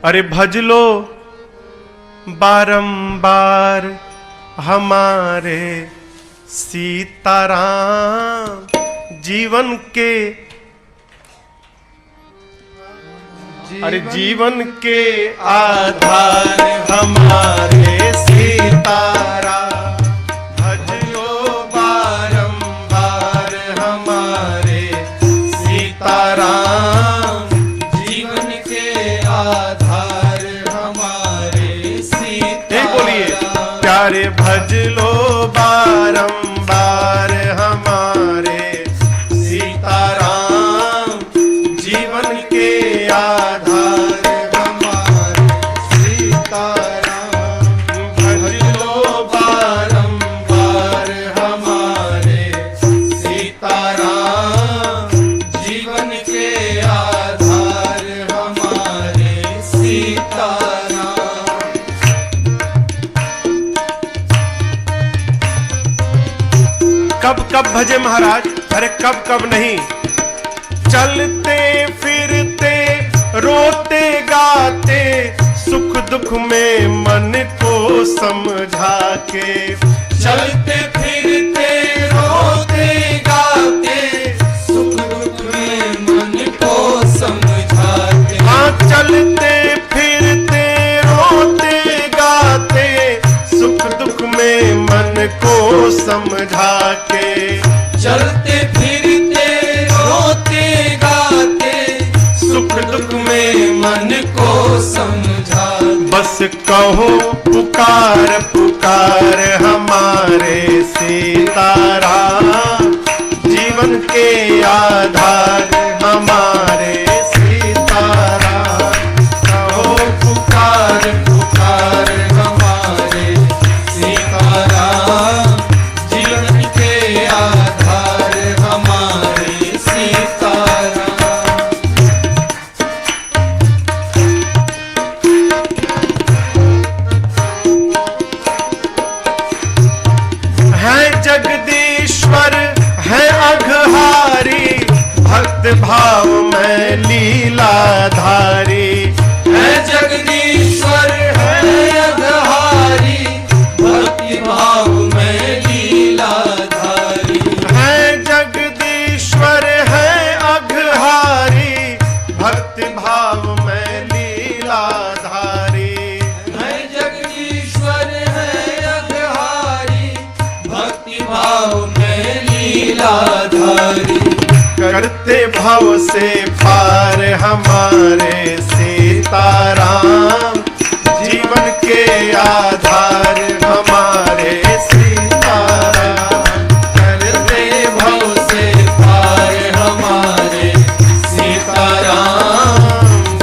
अरे भज लो बारंबार हमारे सीताराम, जीवन के अरे जीवन के आधार हमारे सीताराम। भज लो बारंबार हमारे सीताराम, जीवन के आधार हमारे सीताराम। बोलिए प्यारे भज लो बारंबार हमारे सीताराम, जीवन के आधार हमारे सीताराम। भज लो बारंबार हमारे सीताराम, जीवन के आधार हमारे सीताराम। कब कब भजे महाराज? अरे कब कब नहीं, चलते फिरते रोते गाते, सुख दुख में मन को समझा के। चलते फिरते रोते गाते, सुख दुख में मन को समझाते। हाँ चलते फिरते रोते गाते, सुख दुख में मन को समझा के। चलते फिरते रोते गाते, सुख दुख में मन को समझा। बस कहो पुकार पुकार हमारे सीताराम, जीवन के आधार हमारे सीताराम। कहो पुकार पुकार हमारे सीताराम, जीवन के आधार हमारे सीताराम। है जगदीश्वर है अघहारी, भक्त भाव में लीलाधारी। है जगदीश्वर है अघहारी, भक्ति भाव में लीलाधारी। है जगदीश्वर है अघहारी, भक्ति भाव में लीलाधारी। है जगदीश्वर है अघहारी, भक्ति भाव में लीलाधारी। करते भाव से पार हमारे सीताराम, जीवन के आधार हमारे सीताराम। करते भव से पार हमारे सीताराम,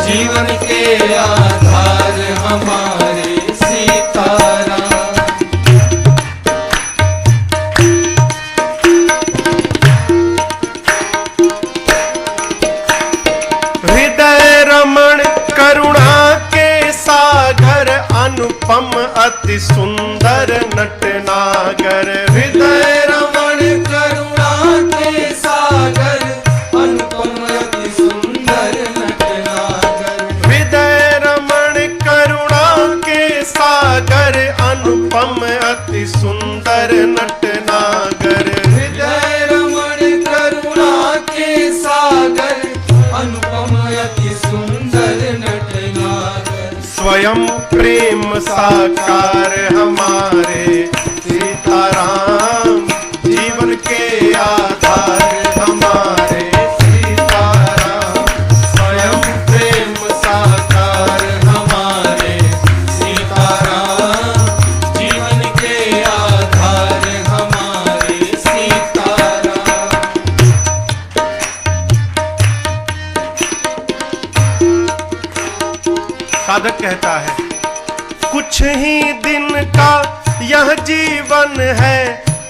जीवन के आधार हमारे सीताराम। हृदय रमण करुणा के सागर, अनुपम अति सुंदर नटनागर। हृदय रमण करुणा के सागर, अनुपम अति सुंदर नटनागर। हृदय रमण करुणा के सागर, अनुपम अति सुंदर नटनागर। हृदय रमण करुणा के सागर, अनुपम अति सुंदर नटनागर। स्वयं प्रेम साकार हमारे सीताराम, जीवन के आधार हमारे सीताराम। स्वयं प्रेम साकार हमारे सीताराम, जीवन के आधार हमारे सीताराम। साधक कहता है कुछ ही दिन का यह जीवन है,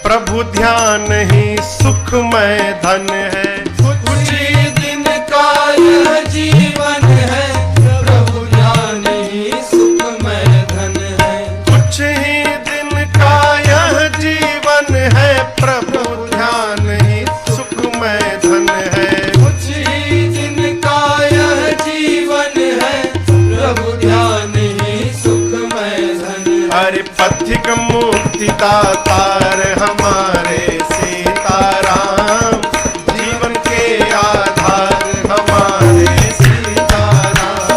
प्रभु ध्यान ही सुखमय धन है। कुछ ही दिन का यह जीवन है, प्रभु ध्यान ही सुखमय धन है। कुछ ही दिन का यह जीवन है, प्रभु ध्यान ही सुखमय धन है। कुछ ही दिन का यह जीवन है, प्रभु पथिक मुक्ति दातार हमारे सीताराम, जीवन के आधार हमारे सीताराम।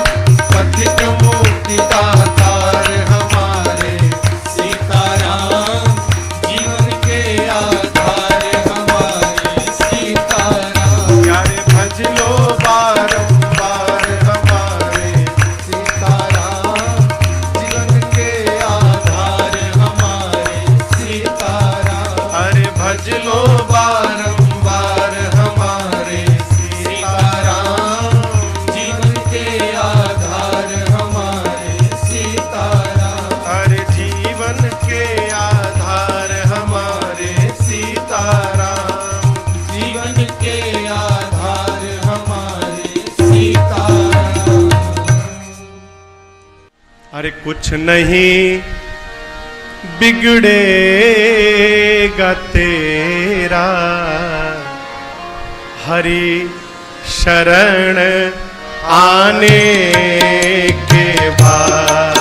पथिक मुक्ति दातार हमारे सीताराम, जीवन के आधार हमारे सीताराम। प्यारे भज लो बारंबार हमारे सीताराम, जीवन के आधार हमारे सीताराम। अरे भज लो बारंबार हमारे सीताराम, जीवन के आधार हमारे सीताराम। अरे जीवन के आधार हमारे सीताराम। जीवन के आधार हमारे सीताराम। अरे कुछ नहीं बिगड़ेगा तेरा, हरि शरण आने के बाद।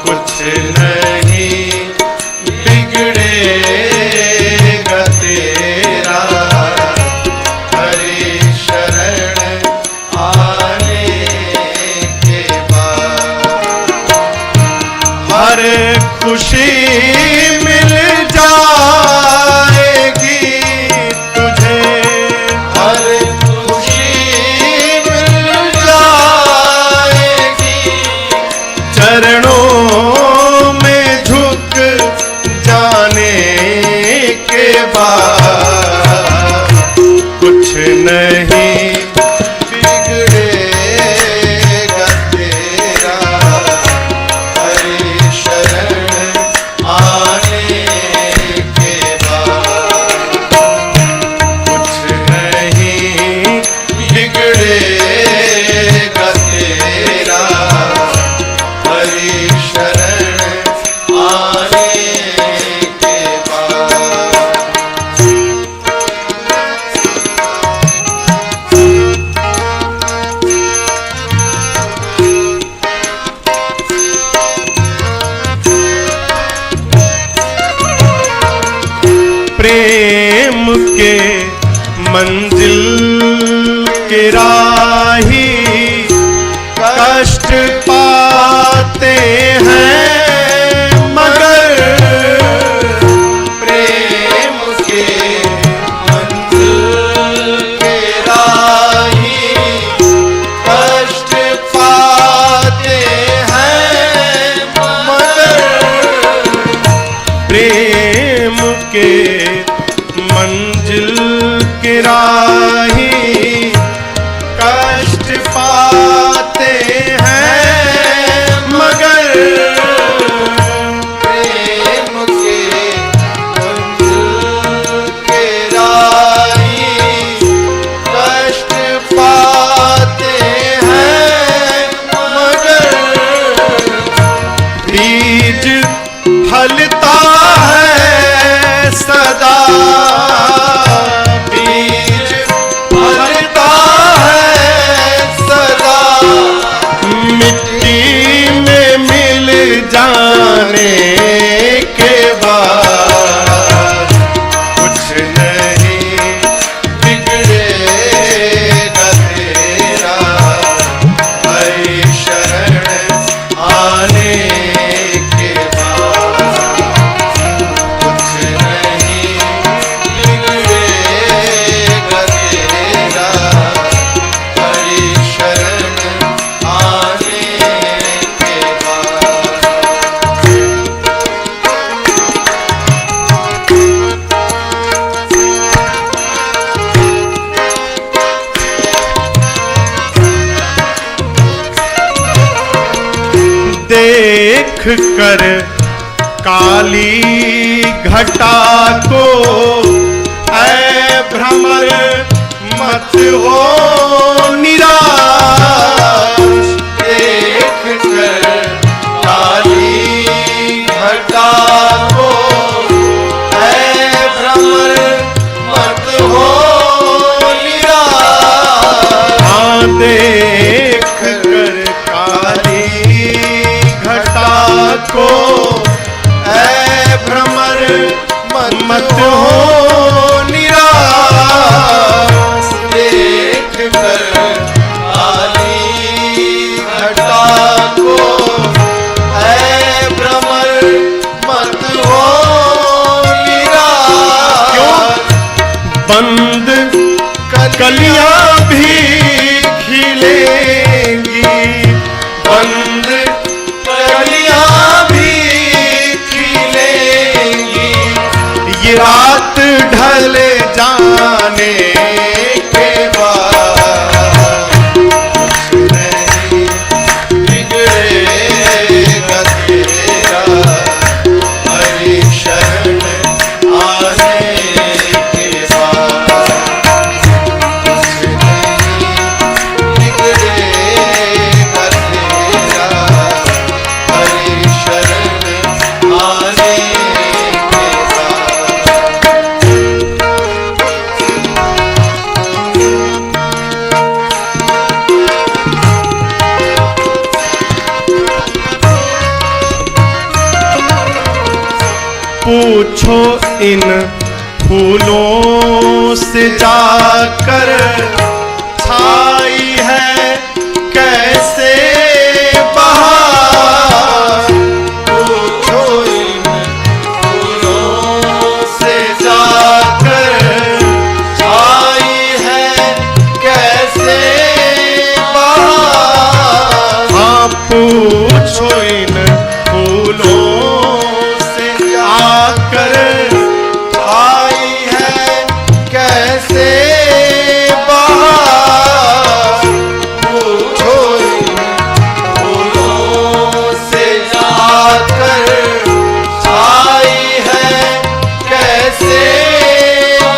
कुछ नहीं बिगड़ेगा तेरा, हरि शरण आने के बाद। हर खुशी मिल जाएगी तुझे, हर खुशी मिल जाएगी। चरणों में झुक जाने के बाद। कुछ नहीं बिगड़ेगा तेरा, हरि शरण आने के बाद। कुछ नहीं बिगड़ेगा तेरा, हरि शरण आने के बाद। प्रेम के मंजिल के राही कष्ट पाते हैं, मगर प्रेम के मंजिल के राही कष्ट पाते हैं, मगर प्रेम के मंजिल के राही कष्ट पाते हैं, मगर प्रेम के मंजिल के राही कष्ट पाते हैं, मगर बीज फलता है सदा, बीज फलता है सदा। मिट्टी में मिल जाने के बाद। कुछ नहीं बिगड़ेगा तेरा, हरि शरण आने के बाद। कुछ नहीं बिगड़ेगा तेरा, हरि शरण आने के बाद। देख कर काली घटा को ऐ भ्रमर मत हो निराश। देख कर काली घटा को ऐ भ्रमर मत हो निराश। हाँ देख कर काली घटा को ऐ भ्रमर मत हो निराश। देख कर काली घटा को ऐ भ्रमर मत हो निराश। क्यों? बंद कलियां भी खिलेंगी, बंद कलियां भी खिलेंगी। ये रात ढल जाने के बाद नहीं बिगड़ेगा तेरा हरि शरण आने के बाद। नहीं बिगड़ेगा तेरा हरि शरण आने के बाद। पूछो इन फूलों से जाकर छाई है कैसे बहार। पूछो इन फूलों से जाकर छाई है कैसे बहार। हाँ पूछो इन फूलों से आकर आई है कैसे बहार। पूछो इन फूलों से जाकर आई है कैसे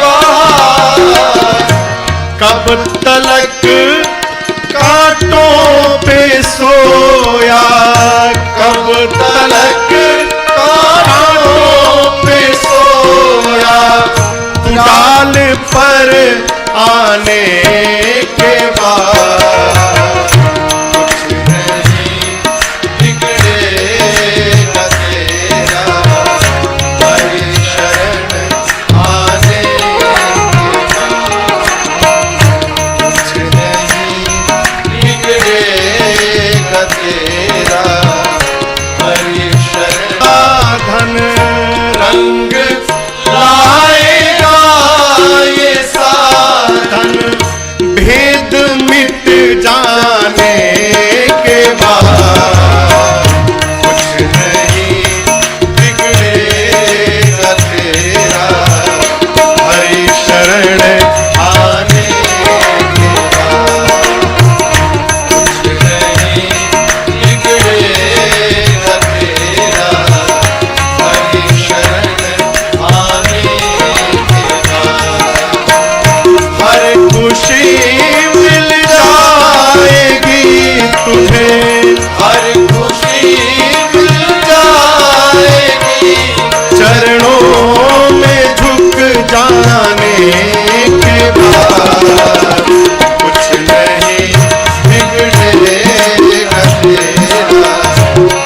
बहार। कब तलक कांटों पे सोया, कब तलक कांटों पे सोया। तू डाल पर आने के बाद कुछ नहीं बिगड़ेगा तेरा हरि शरण आने के बाद। कुछ नहीं बिगड़ेगा तेरा हरि शरण। धन रंग लाएगा ये साधन भेद मिट जाने के बाद कुछ नहीं बिगड़ेगा तेरा हरि शरण आने के बाद। कुछ नहीं बिगड़ेगा तेरा हरि शरण आने के बाद। हर खुशी मिल जाएगी तुझे, हर खुशी मिल जाएगी। चरणों में झुक जाने के बाद कुछ नहीं बिगड़ेगा तेरा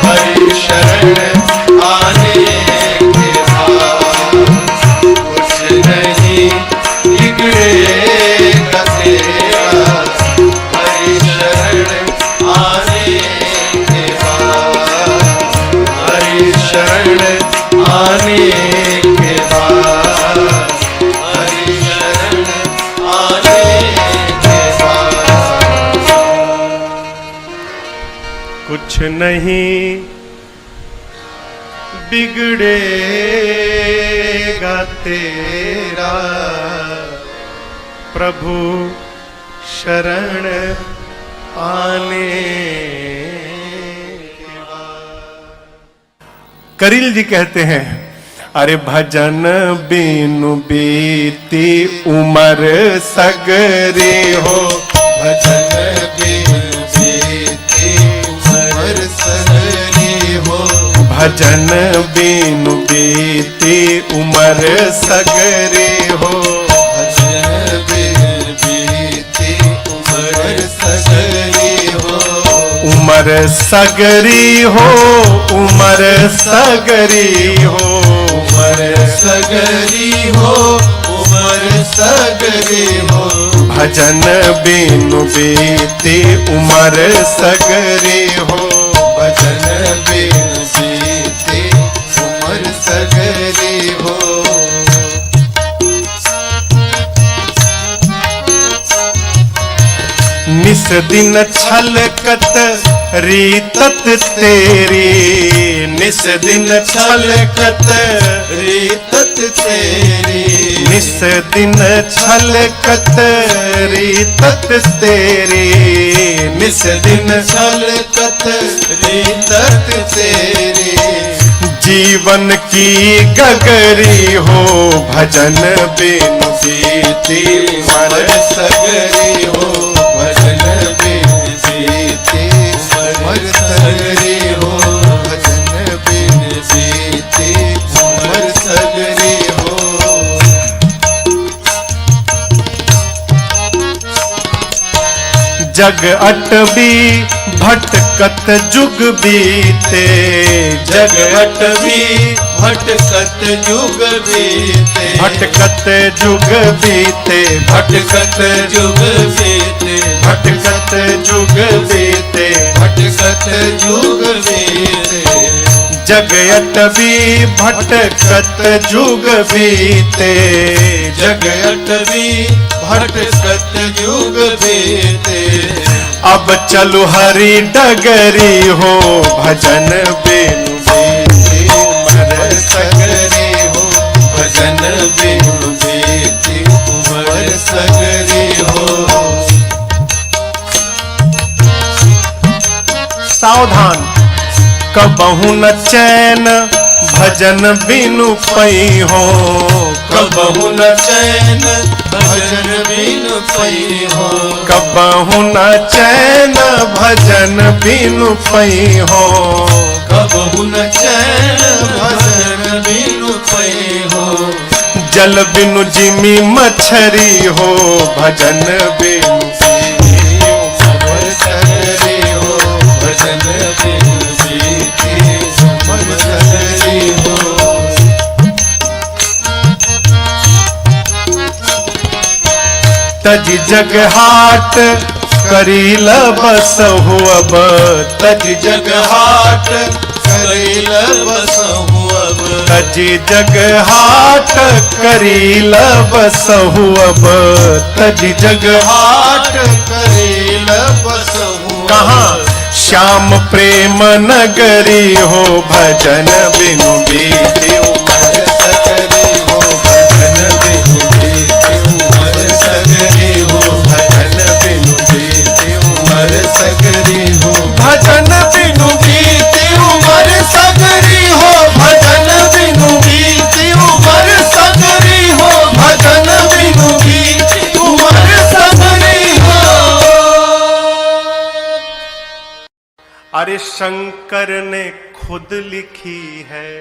हरि शरण आने के बाद। कुछ नहीं बिगड़ेगा तेरा हरि शरण आने के बाद। हरि शरण आने के बाद। हरि शरण आने के बाद। कुछ नहीं बिगड़ेगा तेरा प्रभु शरण आने के बाद। करील जी कहते हैं, अरे भजन बिनु बीती उमर सगरे हो। भजन बिनु बीती उमर सगरे हो। भजन बिनु बीती उमर सगरे हो। भजन बिनु बीती उमर सगरे हो। उमर उमर सगरी हो, उमर सगरी हो, उमर सगरी हो, उमर सगरी हो। भजन बिनु बीती उमर सगरी हो, भजन बिनु बीते उमर सगरी हो। निस दिन छलकत रीतत तेरी, निस दिन छलकत रीतत तेरी, निस दिन छलकत रीतत तेरी, निस दिन छलकत रीतत तेरी। जीवन की गगरी हो, भजन बिनु बीती उमर सगरी हो, भजन बिनु बीते उमर सगरी हो। भजन बिनु बीते उमर सगरी हो। जग अटबी भटकत जुग बीते, जग अटबी भटकत जुग बीते, भटकत जुग बीते, भटकत जुग बीते, भटकत जुग बीते, भटकत जुग बीते। जग अटबी भटकत जुग बीते, जग अटबी भटकत जुग बीते। अब चलो हरि डगरी हो, भजन बिनु बीती उमर सगरी हो, भजन बिनु बीते उमर सगरी हो। सावधान, कबहु न चैन भजन बिनु पई हो, कबहु न चैन भजन बिनु पई हो। कबहु न चैन भजन बिनु पई हो, कबहु न चैन भजन बिनु पई हो। जल बिनु जिमी मछरी हो, भजन बिनु उमर सगरी हो, भजन बिनु बीते उमर सगरी हो। तज जग हाट करील बसहु अब, तज जग हाट करील बसहु अब। तज जग हाट करील बसहु अब, तज जग हाट करील बसहु। कहाँ श्याम प्रेम नगरी हो, भजन बिनु बीती उमर सगरी हो, भजन बिनु बीते उमर सगरी हो। भजन बिनु बीते उमर सगरी हो, भजन बिनु बीते उमर सगरी हो। भजन बिनु बीते उमर सगरी हो, भजन बिनु बीते उमर सगरी हो। अरे शंकर ने खुद लिखी है,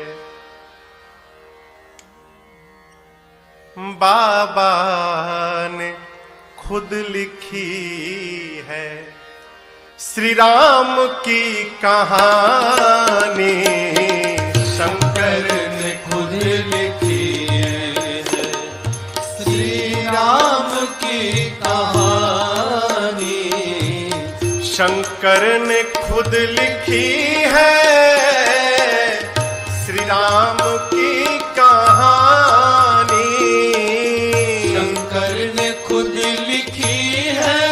बाबा ने खुद लिखी है, श्री राम की कहानी शंकर ने खुद लिखी है, श्री राम की कहानी। शंकर ने खुद लिखी है, श्री राम की कहानी। शंकर ने खुद लिखी है,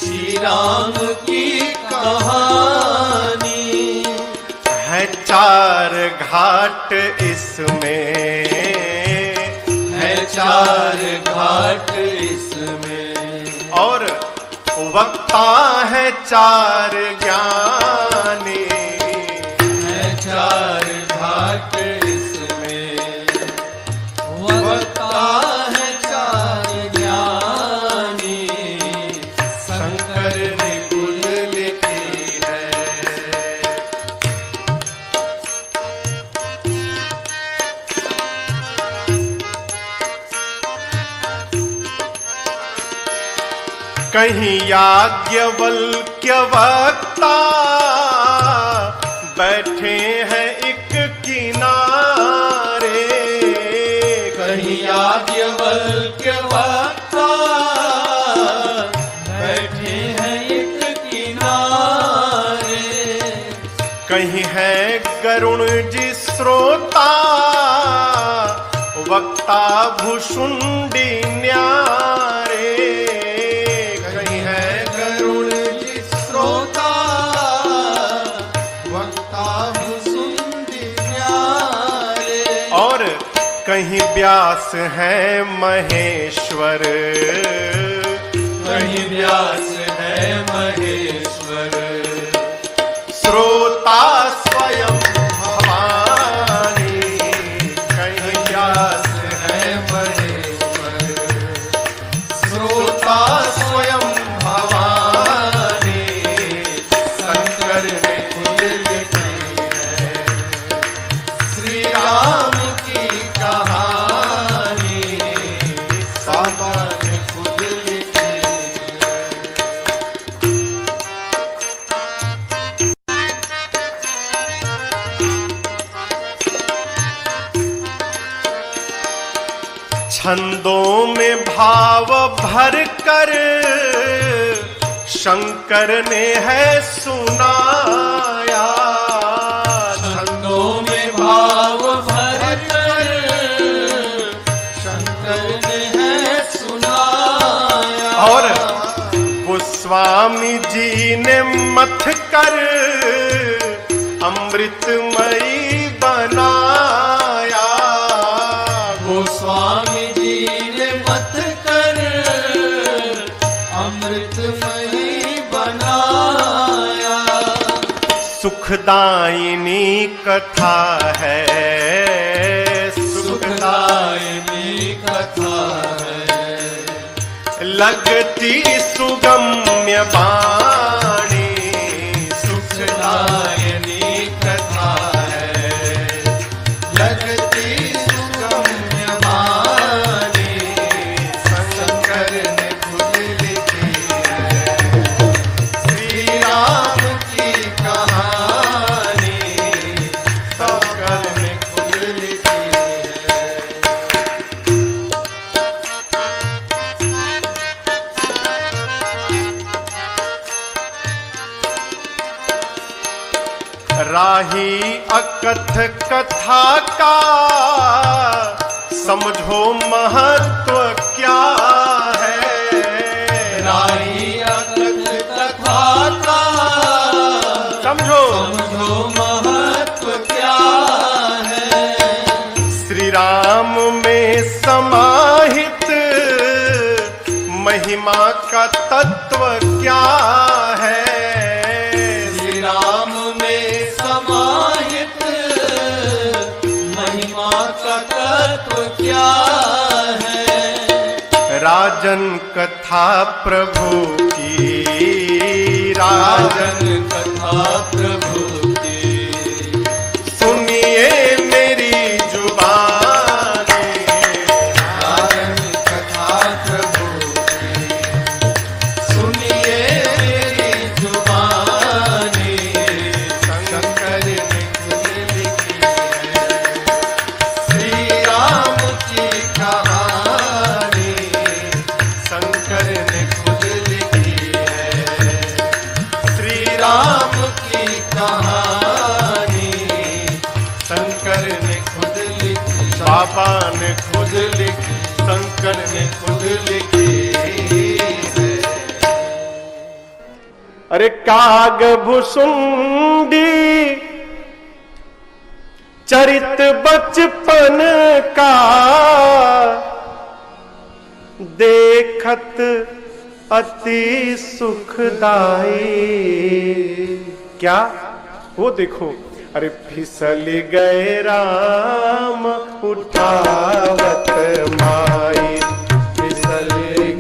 श्री राम की कहानी। है चार घाट इसमें, है चार घाट इसमें। और वक्ता है चार ज्ञानी। है चार घाट इसमें, वक्ता है चार ज्ञानी। शंकर ने खुद लिखी है। कहीं याज्ञवल्क्य वक्ता बैठे हैं एक किनारे, कहीं याज्ञवल्क्य वक्ता बैठे हैं एक किनारे, कहीं है गरुण जी श्रोता वक्ता भुषुंडी न्यारे, कहीं है गरुड़ जी श्रोता वक्ता भुसुंडी न्यारे, और कहीं व्यास है महेश्वर, कहीं व्यास है महेश्वर, श्रोता स्वयं भवानी, कहीं व्यास है महेश्वर, श्रोता स्वयं भवानी, शंकर ने खुद लिखी है श्री राम की कहानी, बाबा ने खुद लिखी है। छंदों में भाव भर कर शंकर ने है सुनाया, छंदों में भाव भर कर शंकर ने है सुनाया, और गोस्वामी जी ने मथ कर अमृतमयी बनाया, गोस्वामी जी ने मत कर अमृतमयी बनाया, सुखदायिनी कथा है, सुखदायिनी कथा है, लगती सुगम्य वाणी, सुखदायिनी कथा है, लगती सुगम्य वाणी, शंकर ने खुद लिखी है श्री राम की कहानी, शंकर ने खुद लिखी है। राही अकथ कथा का समझो महत्व क्या है, राही अकथ कथा का समझो समझो महत्व क्या है, श्री राम में समाहित महिमा का तत्व क्या है, श्री राम में समाहित महिमा का तत्व क्या है, राजन कथा प्रभु की, राजन कथा प्रभु की, सुनिए मेरी जुबानी, राजन कथा प्रभु की, सुनिए मेरी जुबानी, शंकर ने खुद लिखी है श्री राम की कहानी, शंकर ने खुद लिखी है श्री राम की कहानी, शंकर ने खुद लिखी, बाबा ने खुद लिखी, शंकर ने खुद लिखी है। अरे काग भुसुंडी चरित बचपन का देखत अति सुखदाई, क्या वो देखो, अरे फिसल गए राम उठावत माई, फिसल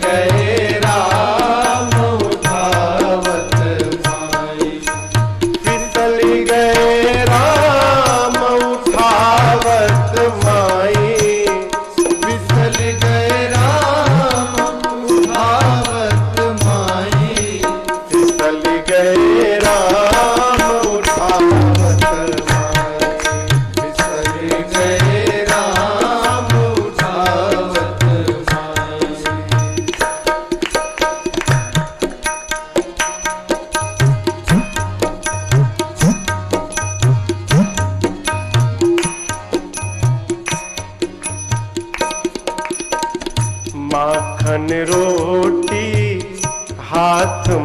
गए राम उठावत माई, फिसल गए राम उठावत माई, फिसल गए राम उठावत माई,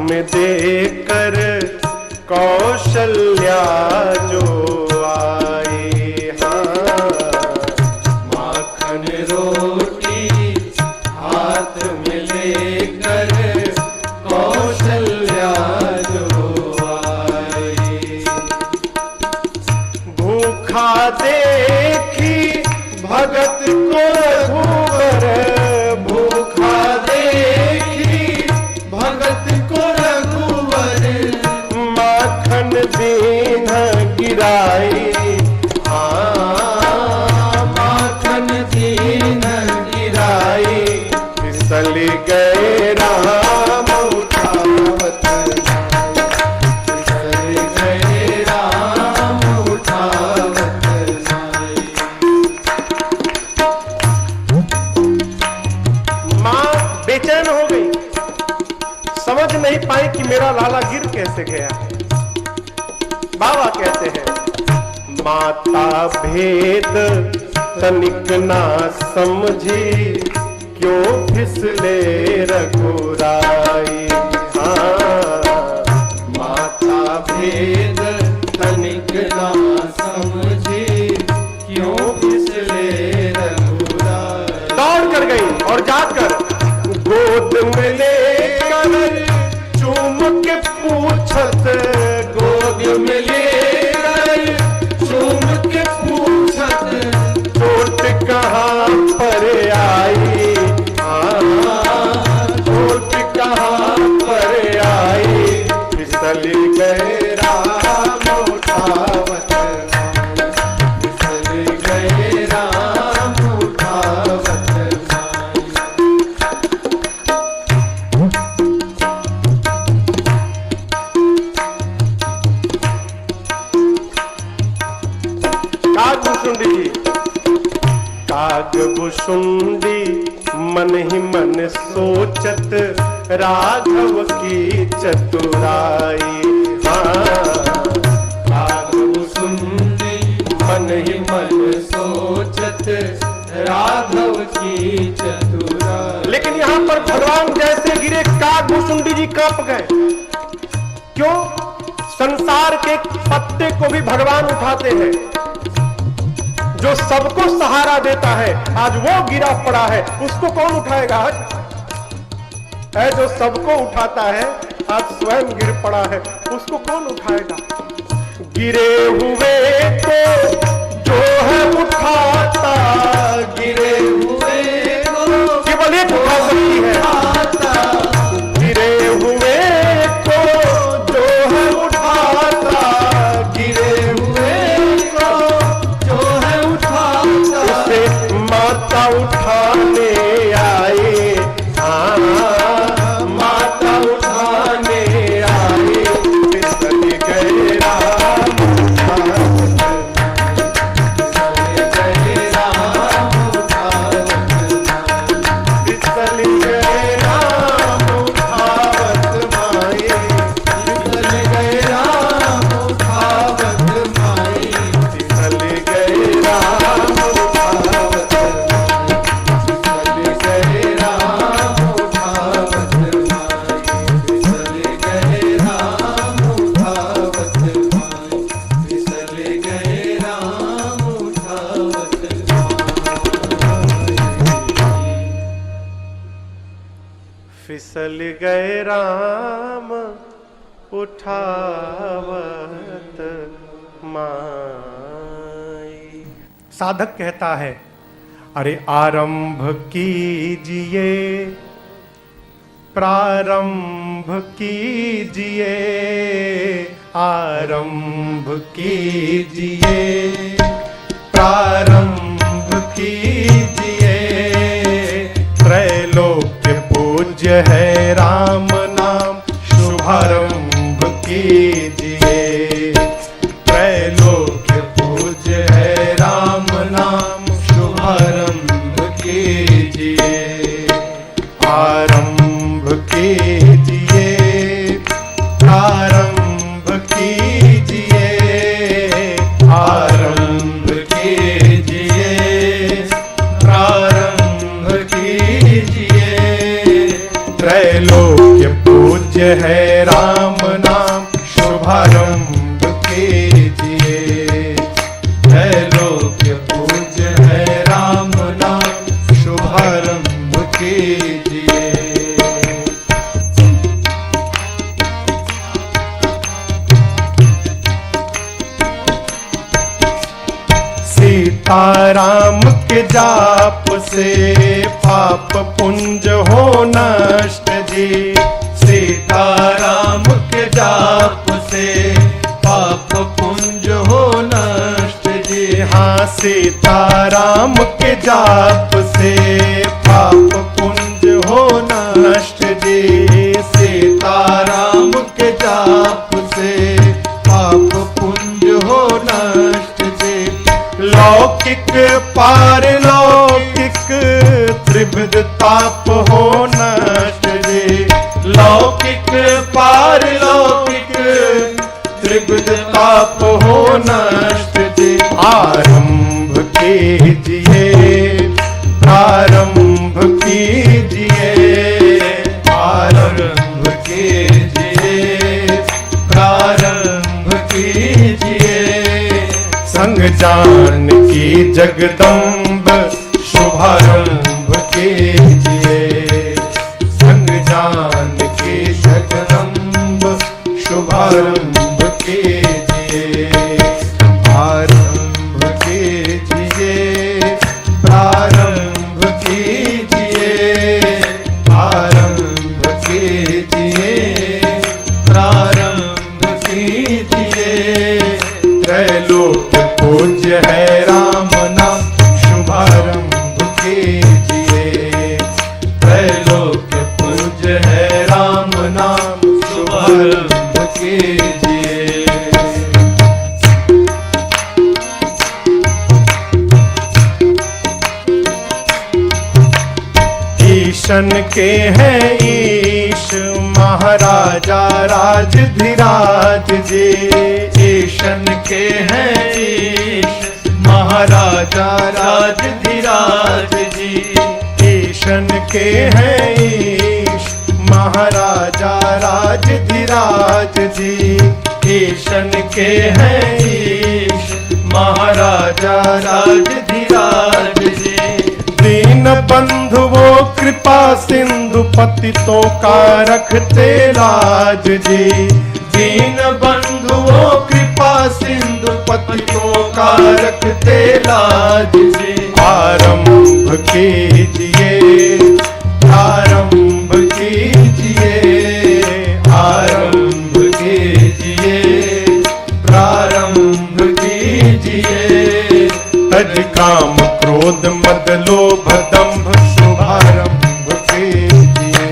में देकर कौशल्या जो आई। हाँ, माखन रोटी हाथ में लेकर कौशल्या जो आई। भूखा देखी भगत को रघुवर, भूखा देखी भगत को रघुवर, माखन दीन गिराई। हाँ, माखन दीन गिराई। फिसल गए राम उठावत, फिसल गए राम उठावत नाई। माँ बेचैन हो गई, समझ नहीं पाई कि मेरा लाला गिर कैसे गया। बाबा कहते हैं माता भेद तनिक ना समझी, क्यों फिसले रघुराई। हाँ, माता भेद तनिक ना समझी, क्यों फिसले रघुराई। दौड़ कर गई और जाकर गोद में लेकर चूम के पूछत, गोद में लेकर चूम के पूछत, चोट कहाँ पर आई। चोट कहाँ पर आई। फिसल गए राम उठावत, फिसल गए राम उठावत नाई। कागभूषुंडी जी, कागभूषुंडी मन ही मन सोचत, राघव की चतुराई। कागभूषुंडी मन ही मन सोचत, राघव की चतुराई। लेकिन यहाँ पर भगवान जैसे गिरे, कागभूषुंडी जी कांप गए। क्यों? संसार के पत्ते को भी भगवान उठाते हैं। जो सबको सहारा देता है, आज वो गिरा पड़ा है, उसको कौन उठाएगा? है जो सबको उठाता है, आज स्वयं गिर पड़ा है, उसको कौन उठाएगा? गिरे हुए को जो है उठाता, गिरे हुए को केवल एक उठा सकती है। गिरे हुए को जो है उठाता, गिरे हुए को जो है उठाता, उसे माता उठाने आई। हाँ, माता उठाने आई। फिसल गए राम उठावत, फिसल गए राम उठावत नाई। फिसल गए राम उठावत माई। फिसल गए राम उठावत माई। फिसल गए राम उठावत, फिसल गए राम उठावत माई। फिसल गए राम उठावत माई। फिसल गए राम उठावत माई। फिसल गए राम उठावत माई। साधक कहता है, अरे आरंभ कीजिए, प्रारंभ कीजिए, आरंभ कीजिए, प्रारंभ कीजिए। त्रैलोक्य पूज्य है राम नाम, शुभारंभ कीजिए। त्रैलोक्य पूज्य है राम नाम, शुभारंभ कीजिए। आरंभ कीजिए, आरंभ कीजिए, आरंभ कीजिए, प्रारंभ कीजिए। त्रैलोक्य पूज्य है सीताराम के जाप से पाप पुंज हो नष्ट जी। सीताराम के जाप से पाप पुंज हो नष्ट जी। हाँ सीताराम के जाप से पाप पुंज हो नष्ट जी। सीताराम के जाप से पाप पुंज हो नष्ट जी। लौकिक पारलौकिक त्रिविध ताप हो नष्ट जी। लौकिक पारलौकिक त्रिविध ताप हो नष्ट जी। आरंभ कीजिए प्रारंभ कीजिए। आरंभ कीजिए प्रारंभ कीजिए। संग जान की जगदम्ब शुभारंभ कीजिए। संग जान की जगदम्ब शुभारंभ कीजिए। आरंभ कीजिए प्रारंभ कीजिए। आरंभ कीजिए प्रारंभ कीजिए। त्रैलोक पूज्य है राम नाम शुभारंभ कीजिए। त्रैलोक पूज्य है राम नाम शुभारंभ कीजिए। ईशन के हैं ईश महाराजा राजधिराज जी। ईशन के हैं ईश महाराजा राजधिराज जी। ईशन के हैं ईश महाराजा राजधिराज जी। ईशन के हैं ईश महाराजा राजधिराज जी। दीन बंधुओं कृपा सिंधु पतितों का रखते लाज जी। दीन बंधुओं कृपा सिंधु पतितों का रखते लाज जी। आरंभ कीजिए आरंभ कीजिए। आरंभ कीजिए प्रारंभ कीजिए। तज काम क्रोध मद लोभ दंभ शुभारंभ कीजिए।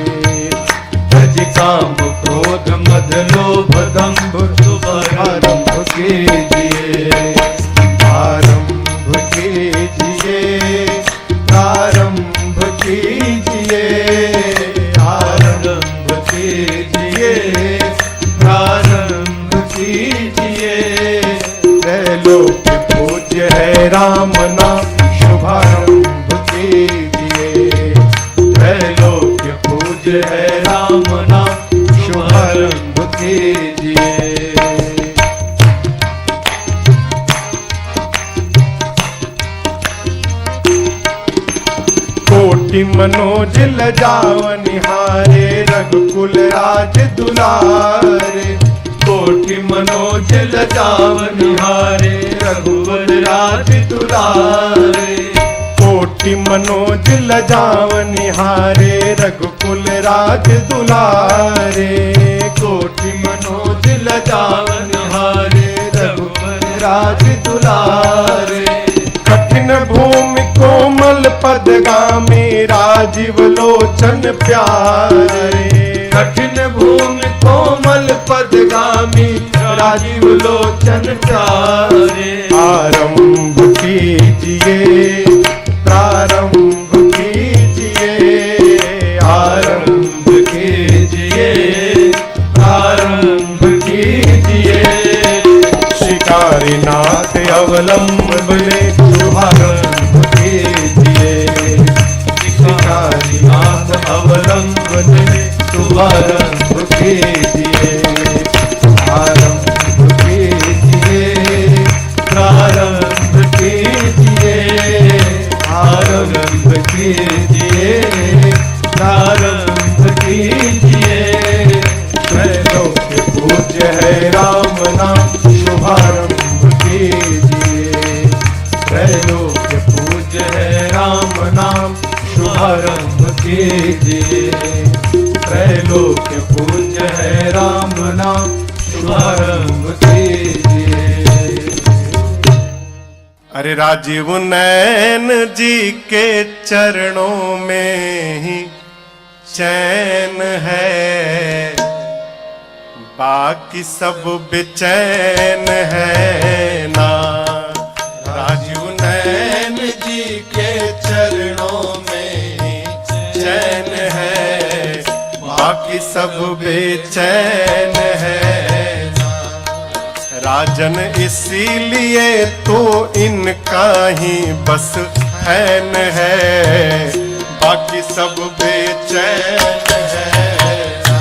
तज काम क्रोध मद लोभ दंभ शुभारंभ कीजिए। आरंभ कीजिए प्रारंभ कीजिए। आरंभ कीजिए प्रारंभ कीजिए। त्रैलोक पूज्य है राम नाम शुभारंभ कीजिए। त्रैलोक पूज्य है राम नाम शुभारंभ कीजिए। कोटि मनोज लजाव निहारे रघुकुल राज दुलारे। कोटि मनोज लजाव निहारे रघुवर राज दुलारे। कोटि मनोज लजाव निहारे रघुकुल राज दुलारे। कोटि मनोज लजाव निहारे रघुवर राज दुलारे। कठिन भूमि कोमल पदगामी राजीव लोचन प्यारे। कठिन भूमि कोमल पदगामी राजीव लोचन प्यारे। आरंभ कीजिए प्रारंभ कीजिए। आरंभ कीजिए प्रारंभ कीजिए। शिकारी नाथ अवलंबने शुभारंभ कीजिए। शिकारी नाथ अवलंबने शुभारंभ कीजिए। आरंभ कीजिए प्रारंभ कीजिए। आरंभ कीजिए प्रारंभ कीजिए। त्रैलोक पूज्य है राम नाम शुभारंभ कीजिए। त्रैलोक पूज्य है राम नाम शुभारंभ कीजिए। त्रैलोक पूज्य है राम नाम शुभारंभ कीजिए। अरे राजीव नैन जी के चरणों में ही चैन है, बाकी सब बेचैन है ना। राजीव नैन जी के चरणों में ही चैन है, बाकी सब बेचैन है ना। राजन इसीलिए तो इनका ही बस फैन है, बाकी सब बेचैन है ना।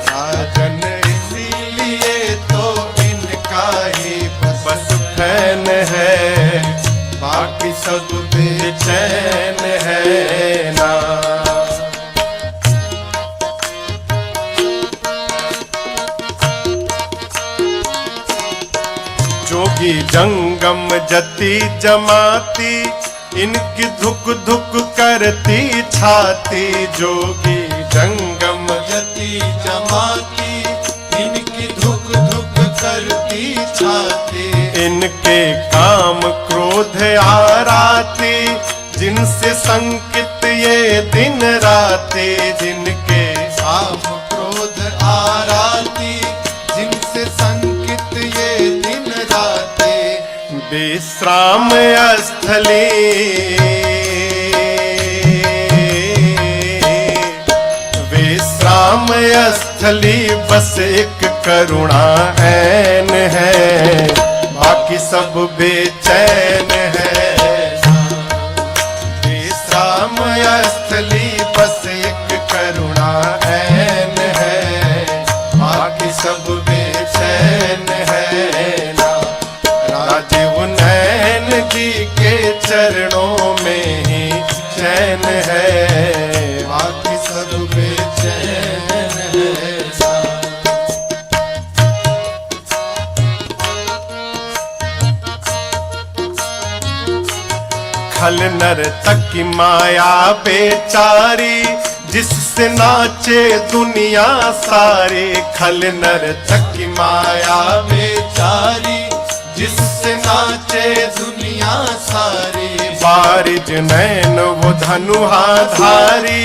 राजन इसीलिए तो इनका ही बस फैन है, बाकी सब बेचैन है ना। जोगी जंगम जति जमाती, इनकी धुक धुक करती छाती। जोगी जंगम जति जमाती, इनकी धुक धुक करती छाती। इनके काम क्रोध आराती, जिनसे संकित ये दिन राती। जिनके काम क्रोध आराती, जिनसे संकित ये दिन राती। विश्राम स्थली, विश्राम स्थली बस एक करुणा ऐन है, बाकी सब बेचैन है। विश्राम स्थली बस एक करुणा ऐन है, बाकी सब बेचैन है ना। राजीव नैन जी के चरणों में ही चैन है, बाकी सब बेचैन है ना। खल नर तक की माया बेचारी, जिससे नाचे दुनिया सारी। खल नर तक की माया बेचारी, जिससे नाचे दुनिया सारी। बारिज नैन वो धनुहाधारी,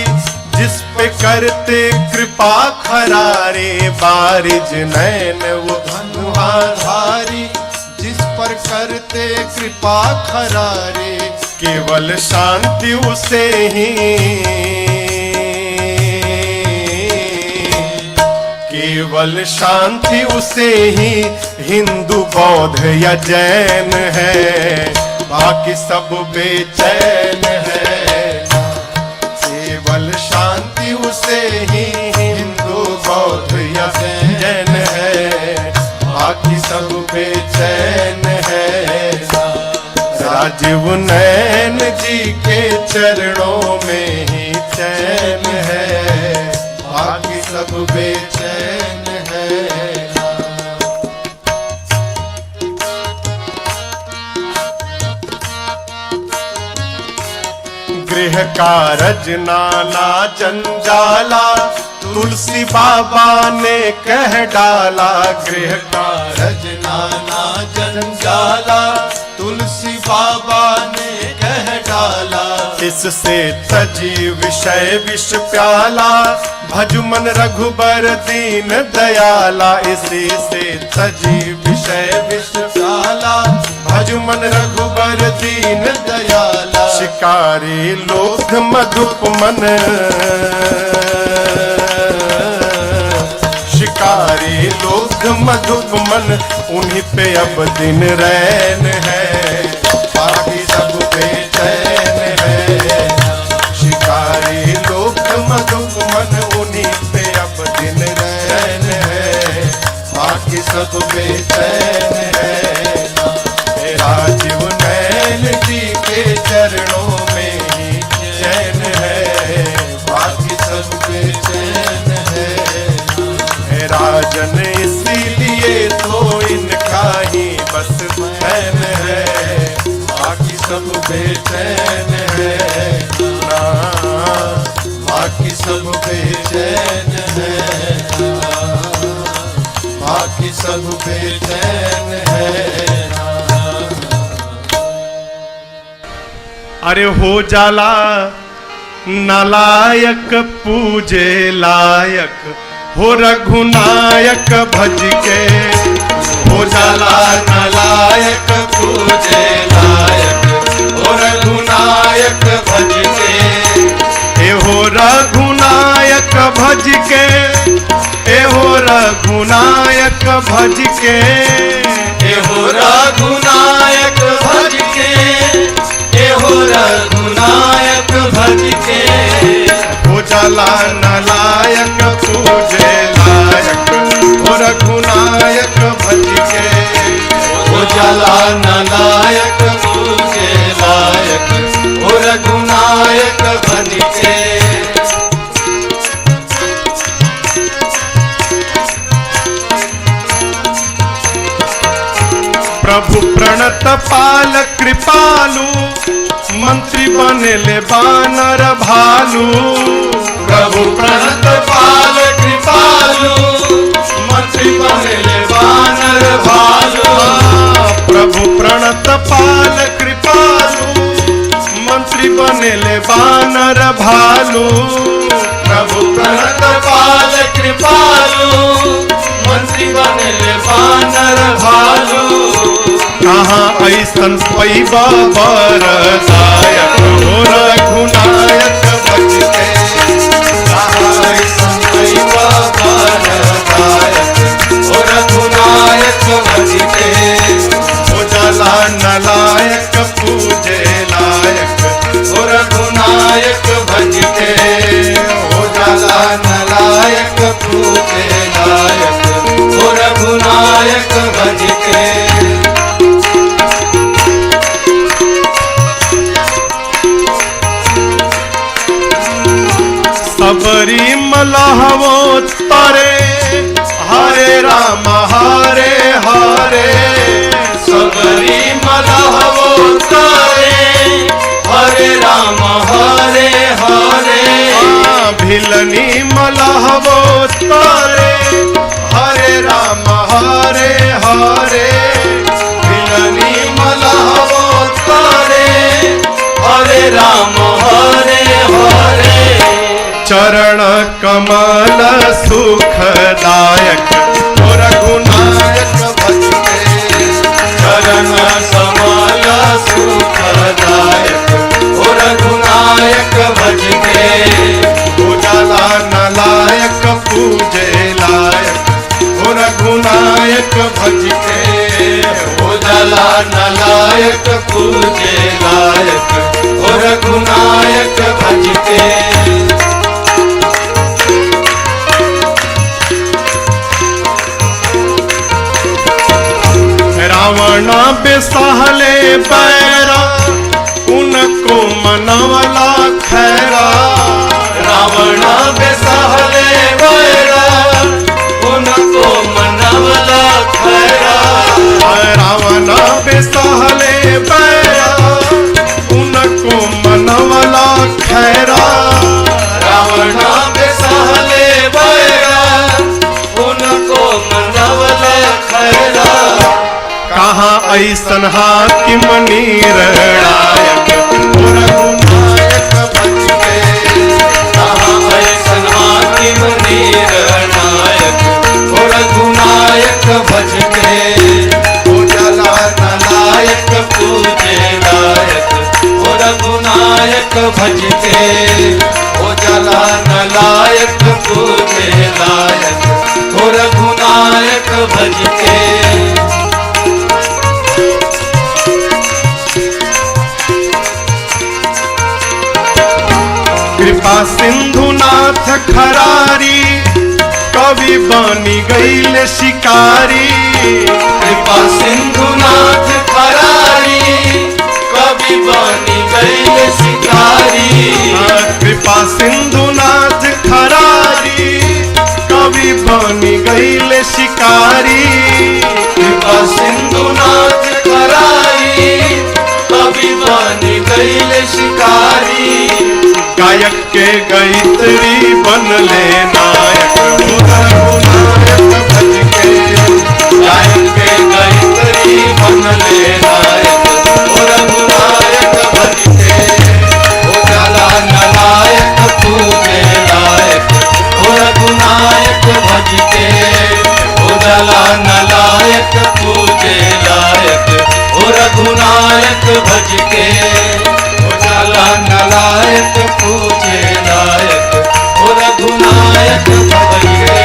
जिस पे करते कृपा खरारे। बारिज नैन वो धनुहाधारी, जिस पर करते कृपा खरारे। केवल शांति उसे ही, केवल शांति उसे ही हिंदू बौद्ध या जैन है, बाकी सब बेचैन है। केवल शांति उसे ही हिंदू बौद्ध या जैन है, बाकी सब बेचैन है। राजीव नैन जी के चरणों में ही चैन है, बाकी सब बेचैन है। गृह कारज नाना जंजाला, तुलसी बाबा ने कह डाला। गृह कारज नाना जंजाला, तुलसी बाबा ने कह डाला। इससे तजी विषय विष प्याला, भजुमन रघुबर दीन दयाला। इसी से तजी विषय विष प्याला, भजुमन रघुबर दीन दयाला। शिकारी लोक मधुप मन, शिकारी लोक मधुप मन, उन्हीं पे अब दिन रैन है, बाकी सब बेचैन है। शिकारी लोक मधुप मन, उन्हीं पे अब दिन रैन है, बाकी सब बेचैन है। राजीव नैन जी के चरणों में ही चैन है, बाकी सब बेचैन है। राजन इसीलिए तो इनका ही बस फैन है, बाकी सब बेचैन है ना, बाकी सब बेचैन है ना, बाकी सब बेचैन है ना। अरे हो जाला नालायक पूजे लायक, हो रघुनायक भज के। हो जाला नालायक पूजे लायक, हो रघुनायक भज के। ए हो रघुनायक भज के, ए हो रघुनायक भज के। ए हो रघुनायक भज के, ए हो रघुनायक भज के। हो जाला नालायक पूजे लायक, हो रघुनायक भज के। हो जाला नालायक पूजे लायक, हो रघुनायक भज के। प्रभु प्रणत पाल कृपालु, मंत्री बनेले बानर भालू। प्रभु प्रणत पाल कृपालु, मंत्री बनेले बानर भालू। प्रभु प्रणत पाल कृपालु, मंत्री बनेले बानर भालू। प्रभु प्रणत पाल कृपालु, मंत्री बनेले बानर भालू। कहाँ ऐसन पैबा बरदायक, हो रघुनायक भज के। कहाँ ऐसन पैबा बरदायक, हो रघुनायक भज के। हो जाला नालायक पूजे लायक, हो रघुनायक भज के। हो जाला नालायक पूजे लायक, हो रघुनायक भज के। सबरी मलहवो तरे, हरे राम हरे हरे। सबरी मलहवो तारे, हरे राम हरे हरे। भिलनी मलहवो तरे, हरे राम हरे हरे। भिलनी मलहवो तारे, हरे राम हरे हरे। चरण कमल सुखदायक, हो रघुनायक भज के। चरण कमल सुखदायक, हो रघुनायक भज के। हो जाला नालायक पूजे लायक, हो रघुनायक भज के। हो जाला नालायक पूजे लायक, हो रघुनायक भज के। रावण बेसहले बैरा, उनको मनवला खैरा। रावण बेसहले बैरा, उनको मनवला खैरा। रावण बेसहले बैरा, उनको मनवला खैरा। रावण बेसहले बैरा, उनको मनवला खैरा। कहाँ ऐसन हाकिम निर्णायक, हो रघुनायक भज के। कहाँ ऐसन हाकिम निर्णायक, हो रघुनायक भज के। हो जाला नालायक पूजे लायक, हो रघुनायक भज के। हो जाला नालायक पूजे लायक, हो रघुनायक भज के। कृपा सिंधुनाथ खरारी, कवि बनी गईल शिकारी। कृपा सिंधुनाथ खरारी, कवि बनी गईल शिकारी। कृपा सिंधुनाथ खरारी, कवि बनी गईल शिकारी। कृपा सिंधुनाथ खरारी, कवि बनी नील शिकारी, गायक के गायत्री बनले नायक, हो रघुनायक भज के, गायक के गायत्री बनले नायक, हो रघुनायक भज के, हो जला नलायक पूजे लायक, हो रघुनायक भज के, हो जला नलायक पूजे लायक, हो रघुनायक भज के, हो जला नलायक पूजे लायक, हो रघुनायक भज के।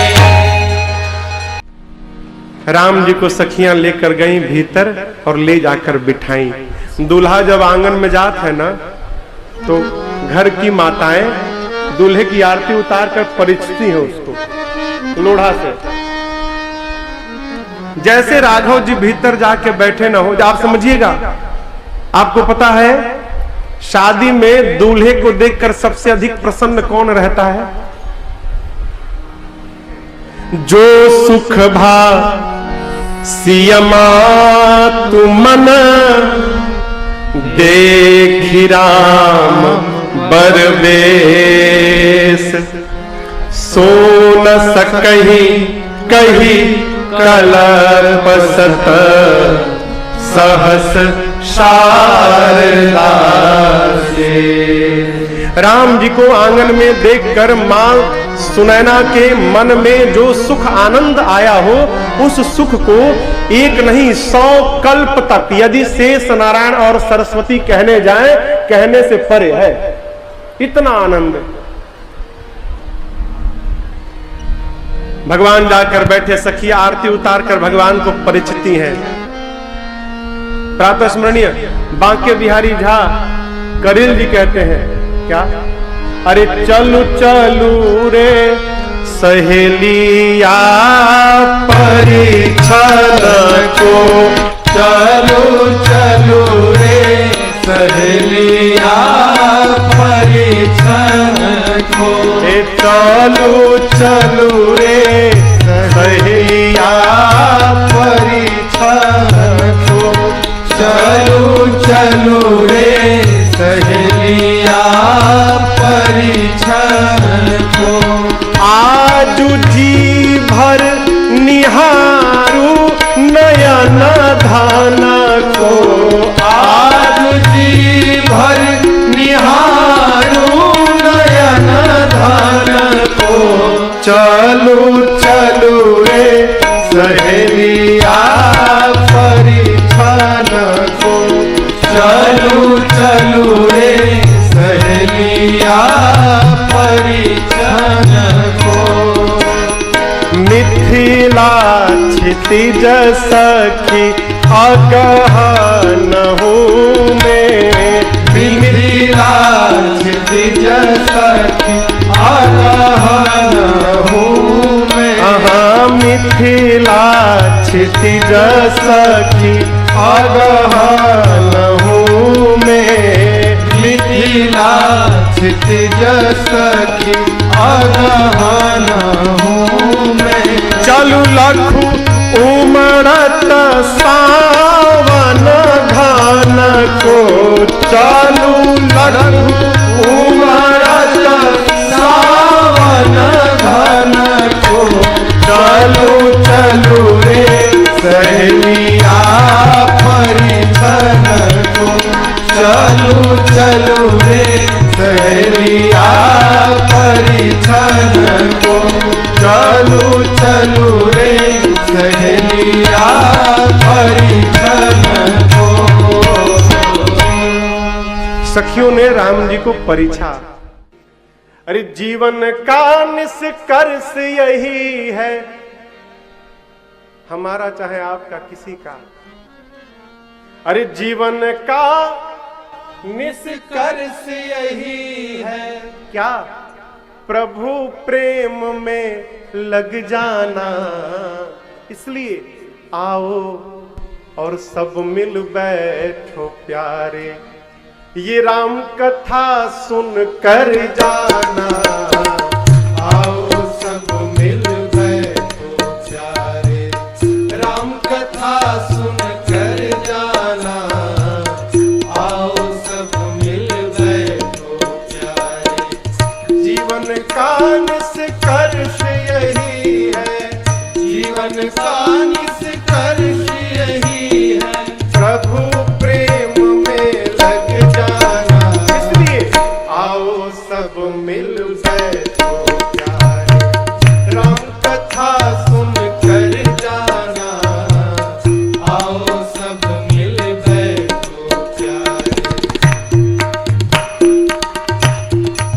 राम जी को सखियां लेकर गई भीतर और ले जाकर बिठाई। दूल्हा जब आंगन में जात है ना, तो घर की माताएं दूल्हे की आरती उतार कर परिचित है उसको लोढ़ा से। जैसे राघव जी भीतर जाके बैठे ना हो, आप समझिएगा, आपको पता है शादी में दूल्हे को देखकर सबसे अधिक प्रसन्न कौन रहता है? जो सुख भा सियमा तु मन, देखि राम बर बेस, सो न सकहि कही कलप सत, सहस शारदा से। राम जी को आंगन में देखकर मां सुनैना के मन में जो सुख आनंद आया हो, उस सुख को एक नहीं 100 कल्प तक यदि शेष नारायण और सरस्वती कहने जाएं, कहने से परे है। इतना आनंद। भगवान जाकर बैठे, सखिया आरती उतार कर भगवान को परिचिति है। प्रातः स्मरणीय बांके बिहारी झा करील जी कहते हैं क्या? अरे चलू चलू रे सहेलिया परिछन को, चलो चलो रे सहेलिया परिछन को, चलू चलू रे सहेलिया परिछन को, चलो चलो रे सहेलिया परिछन को। आजू जी भर निहारू नयन धान को, आज जी भर निहारू नयन धान को, चलू चलू रे सहेलिया परिछन को, चलो चलो रे सहेलिया परिछन को। मिथिला क्षितिज सखी अगहन हूँ मैं, मिथिला क्षितिज सखी अगहन हूँ मैं, मिथिला क्षितिज सखी अगहन हूँ मैं, मिथिला क्षितिज सखी अगहन हूँ मैं। चलू लखू उमड़त सावन घन को, चलू लखू उमड़त सावन घन को, चलू चलो रे सहेलिया परिछन को, चलो चलो रे सहेलिया परिछन को, चलो चलो रे सहेलिया परिछन को। सखियों ने राम जी को परिछा। अरे जीवन का निष्कर्ष यही है, हमारा चाहे आपका किसी का। अरे जीवन का निष्कर्ष यही है क्या? प्रभु प्रेम में लग जाना। इसलिए आओ और सब मिल बैठो प्यारे, ये राम कथा सुन कर जाना। आओ सब मिल बैठो प्यारे, राम कथा सुन कर जाना। आओ सब मिल प्रभु प्रेम में लग जाना, इसलिए आओ सब मिल बैठो प्यारे, राम कथा सुन कर जाना, आओ सब मिल बैठो प्यारे।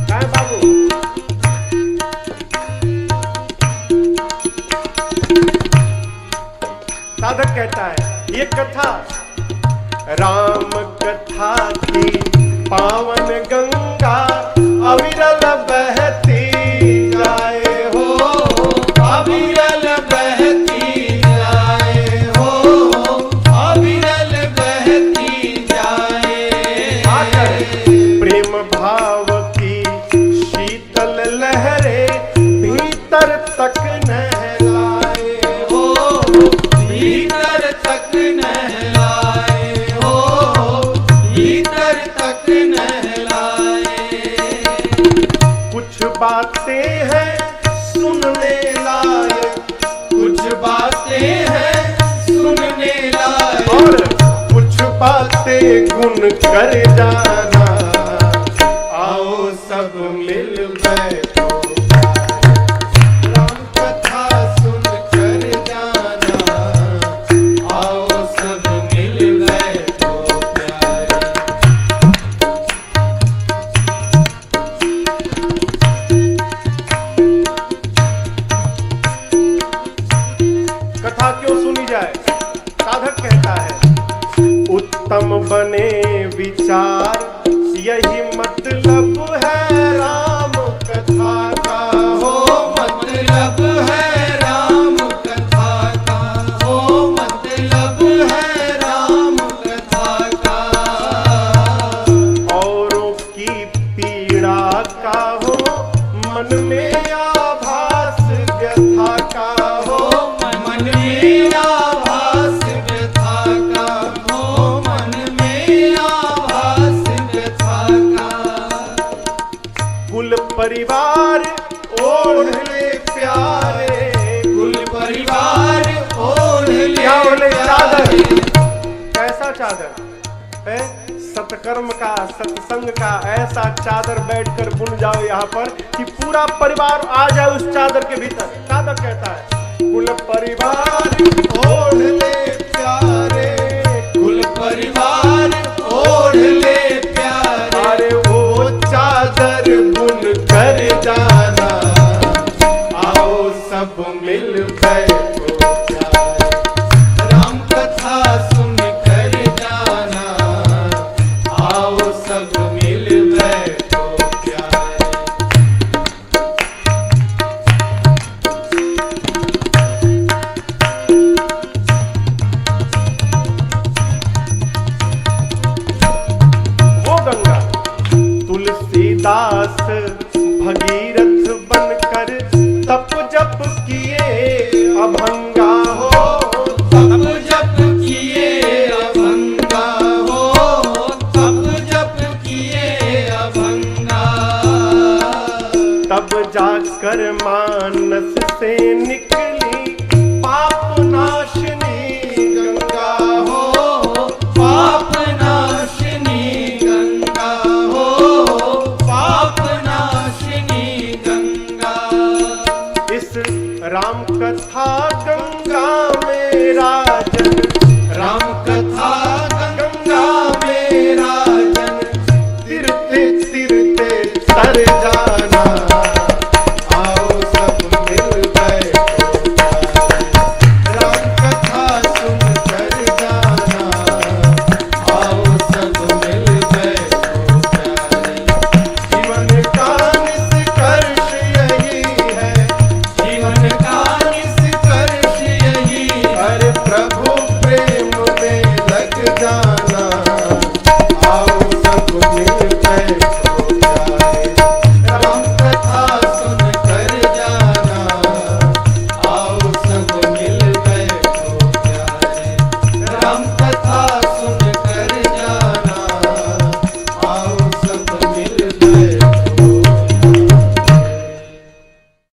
क्या है बाबू? साधक कहता है ये कथा राम कथा की पावन गंगा अविरल बहती जाए हो, अविरल बहती जाए हो, अविरल बहती जाए। आकर प्रेम भाव की शीतल लहरें भीतर तक नहलाए हो, भीतर तक नहलाए हो, भीतर तक नहलाए। कुछ बातें हैं सुनने लायक, कुछ बातें हैं सुनने लायक, और कुछ बातें गुन कर जाना, आओ सब मिल बैठो, राम कथा सुन कर जाना, आओ सब मिल बैठो प्यारे। कथा क्यों सुनी जाए? साधक कहता है उत्तम बने विचार, यही मतलब है राम कथा का हो मतलब है राम कथा का, हो मतलब है राम कथा का, औरों की पीड़ा का हो मन में आभास व्यथा का हो, मन में आभास व्यथा का, हो मन में आभास व्यथा का। कुल परिवार ओढ़ ले प्यारे, कुल परिवार ओढ़ ले क्या बोले चादर? प्यारे। कैसा चादर है? सत्कर्म का, सत्संग का ऐसा चादर बैठकर बुन जाओ यहाँ पर कि पूरा परिवार आ जाए उस चादर के भीतर। चादर कहता है कुल परिवार ओढ़ ले